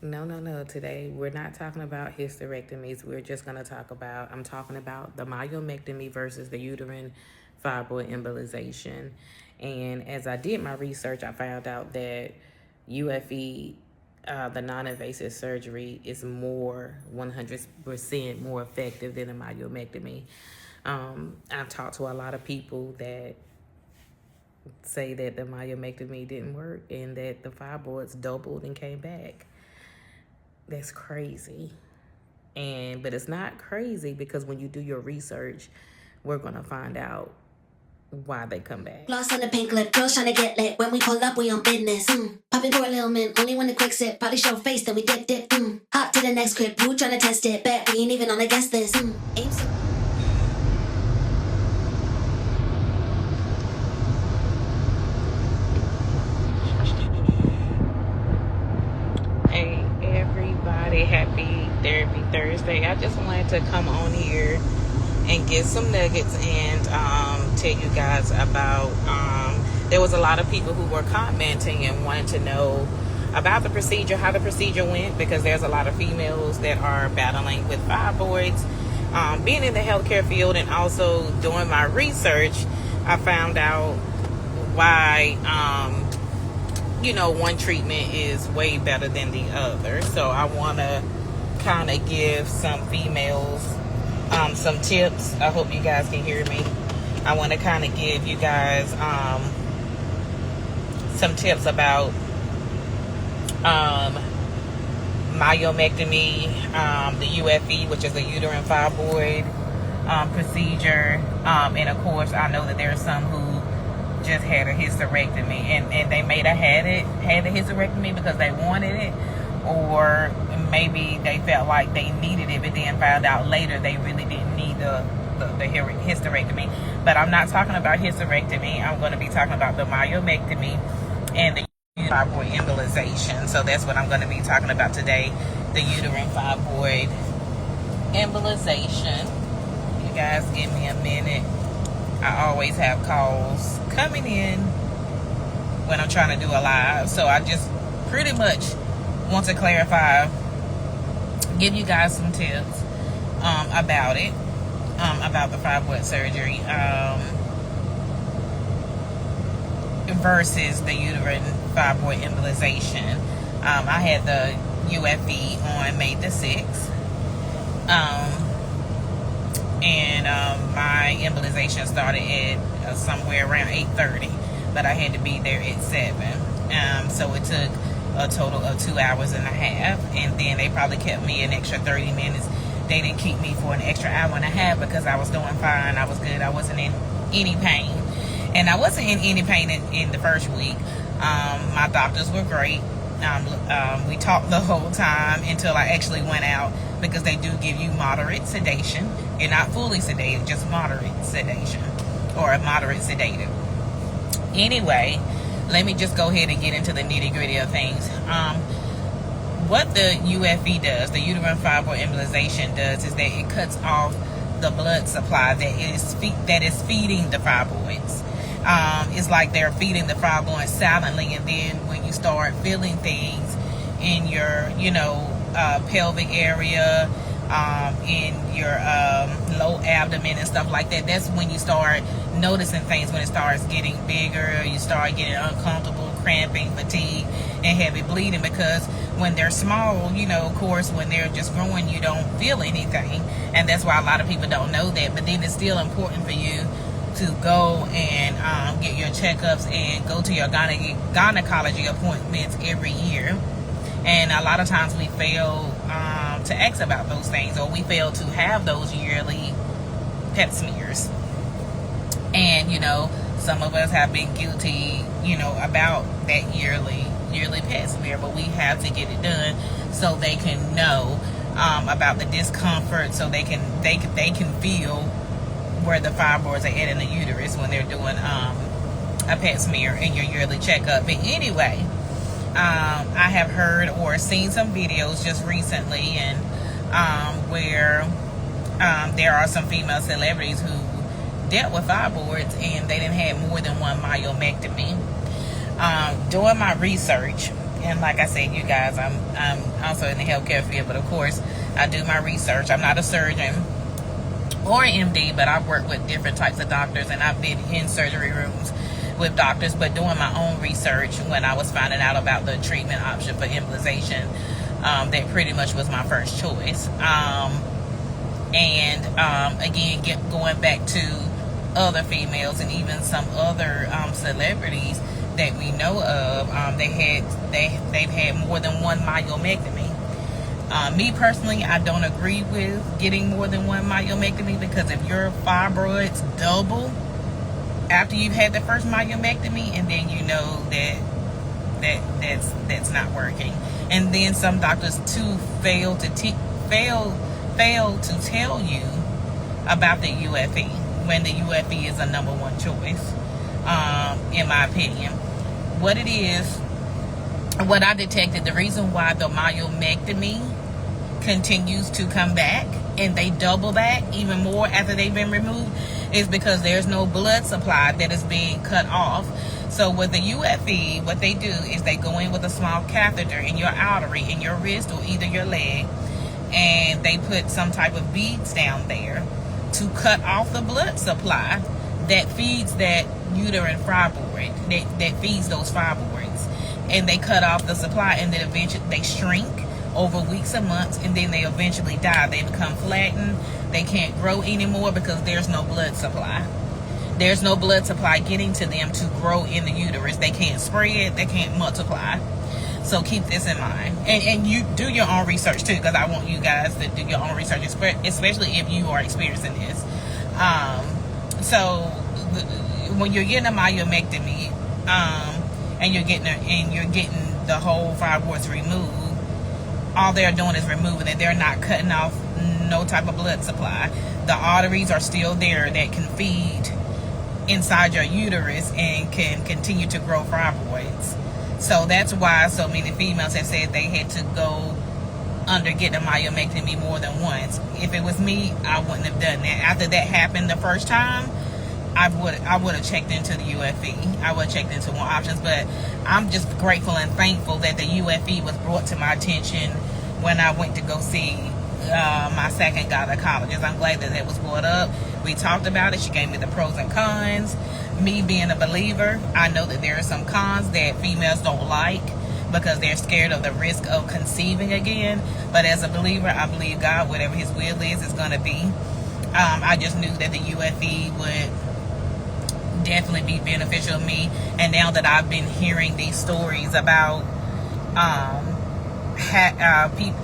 No. Today, we're not talking about hysterectomies. We're just going to I'm talking about the myomectomy versus the uterine fibroid embolization. And as I did my research, I found out that UFE, the non-invasive surgery, is 100% more effective than a myomectomy. I've talked to a lot of people that say that the myomectomy didn't work and that the fibroids doubled and came back. That's crazy. But it's not crazy because when you do your research, we're gonna find out why they come back. Lost on the pink lip, girls trying to get lit. When we pull up, we on business. Popping for a little mint, only when the quick sip. Probably show face, then we dip. Hop to the next crib, who trying to test it? Bet we ain't even on the guest list. Aim so. Hey everybody, happy Therapy Thursday. I just wanted to come on here and get some nuggets and tell you guys about there was a lot of people who were commenting and wanted to know about the procedure, how the procedure went, because there's a lot of females that are battling with fibroids. Being in the healthcare field and also doing my research, I found out why one treatment is way better than the other. So I want to kind of give some females some tips. I hope you guys can hear me. I want to kind of give you guys some tips about myomectomy, the UFE, which is a uterine fibroid procedure. And of course, I know that there are some who just had a hysterectomy, and they may have had the hysterectomy because they wanted it, or maybe they felt like they needed it, but then found out later they really didn't need the hysterectomy. But I'm not talking about hysterectomy. I'm going to be talking about the myomectomy and the uterine fibroid embolization. So that's what I'm going to be talking about today, the uterine fibroid embolization. You guys give me a minute. I always have calls coming in when I'm trying to do a live, so I just pretty much want to clarify, give you guys some tips about it, about the fibroid surgery versus the uterine fibroid embolization. I had the UFE on May the 6th. My embolization started at somewhere around 8:30, but I had to be there at 7. So it took a total of 2 hours and a half, and then they probably kept me an extra 30 minutes. They didn't keep me for an extra hour and a half because I was doing fine. I was good. I wasn't in any pain, and I wasn't in any pain in the first week. My doctors were great. We talked the whole time until I actually went out, because they do give you moderate sedation. You're not fully sedated, just moderate sedation or a moderate sedative. Anyway, let me just go ahead and get into the nitty-gritty of things. What the UFE does, the uterine fibroid embolization does, is that it cuts off the blood supply that is feeding the fibroids. It's like they're feeding the fibroids silently, and then when you start feeling things in your, pelvic area, in your low abdomen and stuff like that, that's when you start noticing things, when it starts getting bigger, you start getting uncomfortable, cramping, fatigue, and heavy bleeding. Because when they're small, of course, when they're just growing, you don't feel anything, and that's why a lot of people don't know that. But then it's still important for you to go and get your checkups and go to your gynecology appointments every year. And a lot of times we fail to ask about those things, or we fail to have those yearly pap smears. And some of us have been guilty about that yearly pap smear, but we have to get it done so they can know about the discomfort, so they can feel where the fibroids are at in the uterus when they're doing a pap smear in your yearly checkup. But anyway, I have heard or seen some videos just recently, and where there are some female celebrities who dealt with fibroids and they didn't have more than one myomectomy. Doing my research, And like I said, you guys, I'm also in the healthcare field, but of course I do my research. I'm not a surgeon or an MD, but I've worked with different types of doctors, and I've been in surgery rooms with doctors, but doing my own research when I was finding out about the treatment option for embolization, that pretty much was my first choice. Again, going back to other females and even some other celebrities that we know of, they've had more than one myomectomy. Me personally, I don't agree with getting more than one myomectomy, because if your fibroids double after you've had the first myomectomy, and then you know that's not working. And then some doctors too fail to tell you about the UFE, when the UFE is a number one choice, in my opinion. What it is, what I detected, the reason why the myomectomy continues to come back and they double back even more after they've been removed is because there's no blood supply that is being cut off. So with the UFE, what they do is they go in with a small catheter in your artery, in your wrist or either your leg, and they put some type of beads down there to cut off the blood supply that feeds that uterine fibroid, that feeds those fibroids. And they cut off the supply, and then eventually they shrink over weeks and months, and then they eventually die. They become flattened. They can't grow anymore because there's no blood supply. There's no blood supply getting to them to grow in the uterus. They can't spread. They can't multiply. So keep this in mind. And you do your own research too, because I want you guys to do your own research, especially if you are experiencing this. When you're getting a myomectomy, and you're getting the whole fibroids removed, all they're doing is removing it. They're not cutting off no type of blood supply. The arteries are still there that can feed inside your uterus and can continue to grow fibroids. So that's why so many females have said they had to go under getting a myomectomy more than once. If it was me, I wouldn't have done that. After that happened the first time, I would have checked into the UFE. I would have checked into more options, but I'm just grateful and thankful that the UFE was brought to my attention when I went to go see my second gynecologist. I'm glad that it was brought up. We talked about it. She gave me the pros and cons. Me being a believer, I know that there are some cons that females don't like because they're scared of the risk of conceiving again. But as a believer, I believe God, whatever his will is going to be. I just knew that the UFE would definitely be beneficial to me. And now that I've been hearing these stories about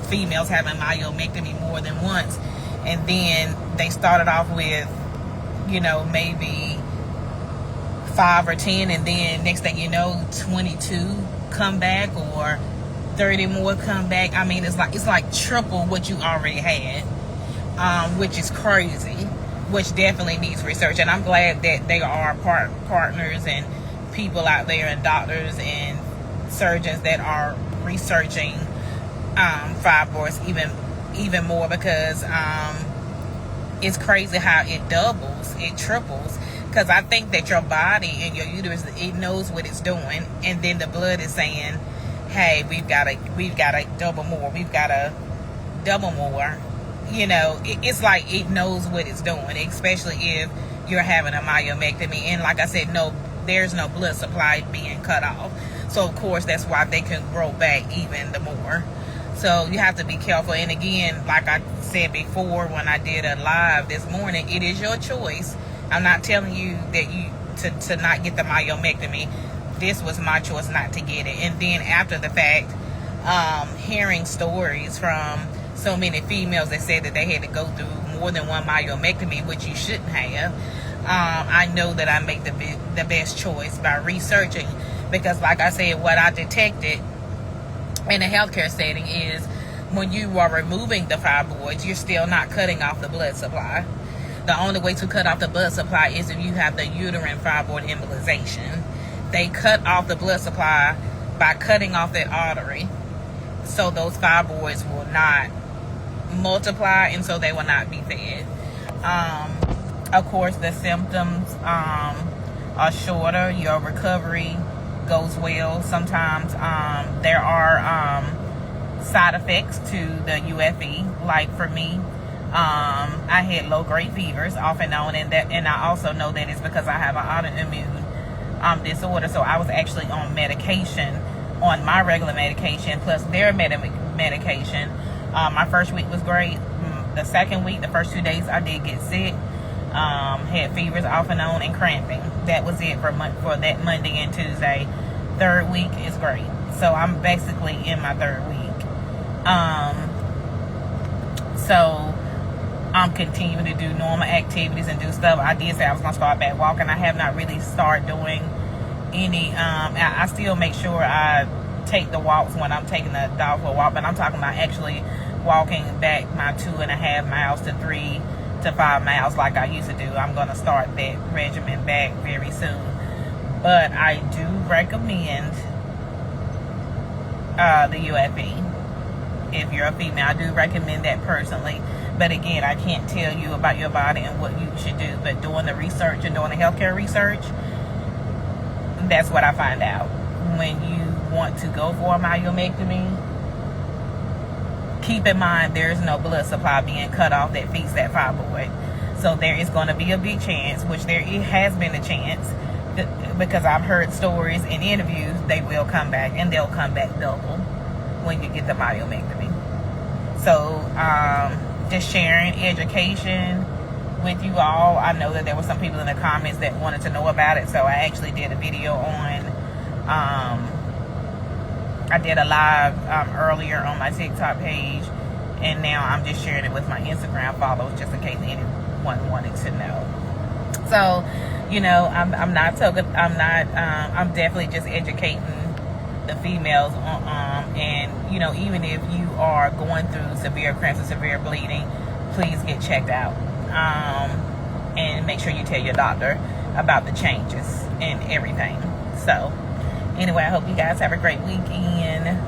females having myomectomy more than once, and then they started off with, maybe 5 or 10, and then next thing you know, 22 come back or 30 more come back. I mean, it's like triple what you already had, which is crazy, which definitely needs research. And I'm glad that there are partners and people out there and doctors and surgeons that are researching fibroids even more, because it's crazy how it doubles, it triples. Because I think that your body and your uterus, it knows what it's doing, and then the blood is saying, hey, we've got to double more, we've got to double more. It's like it knows what it's doing, especially if you're having a myomectomy. And like I said, there's no blood supply being cut off. So of course that's why they can grow back even the more. So you have to be careful. And again, like I said before when I did a live this morning, it is your choice. I'm not telling you that to not get the myomectomy. This was my choice not to get it. And then after the fact, hearing stories from so many females that said that they had to go through more than one myomectomy, which you shouldn't have, I know that I make the best choice by researching. Because like I said, what I detected in a healthcare setting is when you are removing the fibroids, you're still not cutting off the blood supply. The only way to cut off the blood supply is if you have the uterine fibroid embolization. They cut off the blood supply by cutting off that artery, so those fibroids will not multiply, and so they will not be fed. Of course, the symptoms are shorter. Your recovery goes well. Sometimes there are side effects to the UFE. Like for me, I had low-grade fevers off and on, and I also know that it's because I have an autoimmune disorder. So I was actually on medication, on my regular medication plus their medication. My first week was great. The second week, the first 2 days, I did get sick. Had fevers off and on and cramping. That was it for that Monday and Tuesday. Third week is great. So I'm basically in my third week. So I'm continuing to do normal activities and do stuff. I did say I was going to start back walking. I have not really started doing any. I still make sure I take the walks when I'm taking the dog for a walk, but I'm talking about actually walking back my 2.5 miles to 3 to 5 miles like I used to do. I'm going to start that regimen back very soon. But I do recommend the UFE. If you're a female, I do recommend that personally. But again, I can't tell you about your body and what you should do. But doing the research and doing the healthcare research, that's what I find out. When you want to go for a myomectomy, keep in mind there's no blood supply being cut off that feeds that fibroid. So there is going to be a big chance, which it has been a chance, because I've heard stories in interviews, they will come back, and they'll come back double when you get the myomectomy. So just sharing education with you all. I know that there were some people in the comments that wanted to know about it, so I actually did a video on I did a live earlier on my TikTok page, and now I'm just sharing it with my Instagram followers just in case anyone wanted to know. So, you know, I'm definitely just educating the females on, and you know, even if you are going through severe cramps or severe bleeding, please get checked out, and make sure you tell your doctor about the changes and everything. So anyway, I hope you guys have a great weekend.